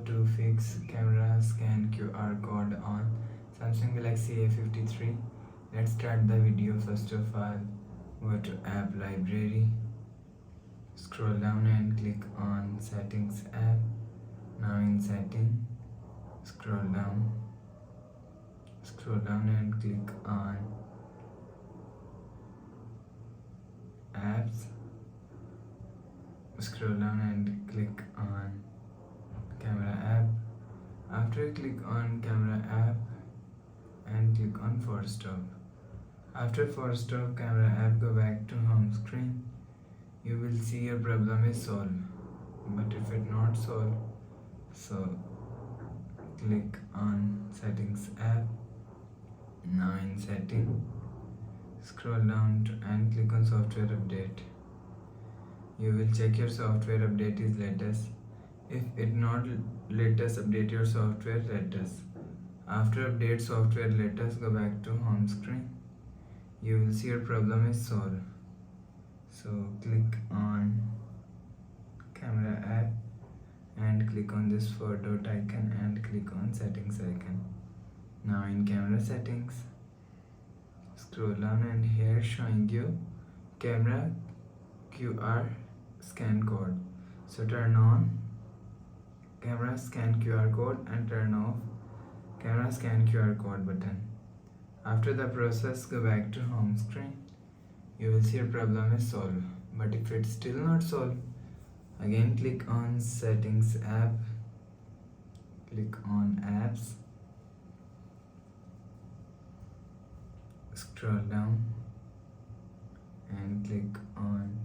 to fix camera scan QR code on Samsung Galaxy A53. Let's start the video. First of all, go to app library, scroll down and click on settings app. Now in setting, scroll down and click on apps. Scroll down and click on camera app. After you click on camera app and click on force stop. After force stop camera app, go back to home screen. You will see your problem is solved. But if it not solved, so click on settings app. Now in setting, scroll down and click on software update. You will check your software update is latest. If it not latest, update your software latest. After update software latest, go back to home screen. You will see your problem is solved. So click on camera app and click on this four dot icon and click on settings icon. Now in camera settings, scroll down and here showing you camera QR scan code. So turn on camera scan QR code and turn off camera scan QR code button. After the process, go back to home screen. You will see your problem is solved. But if it's still not solved, again click on settings app, click on apps, scroll down and click on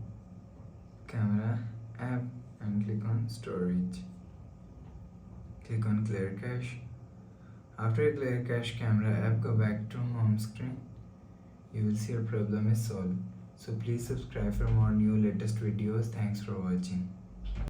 camera app and click on storage. Click on clear cache. After you clear cache camera app, go back to home screen. You will see your problem is solved. So please subscribe for more new latest videos. Thanks for watching.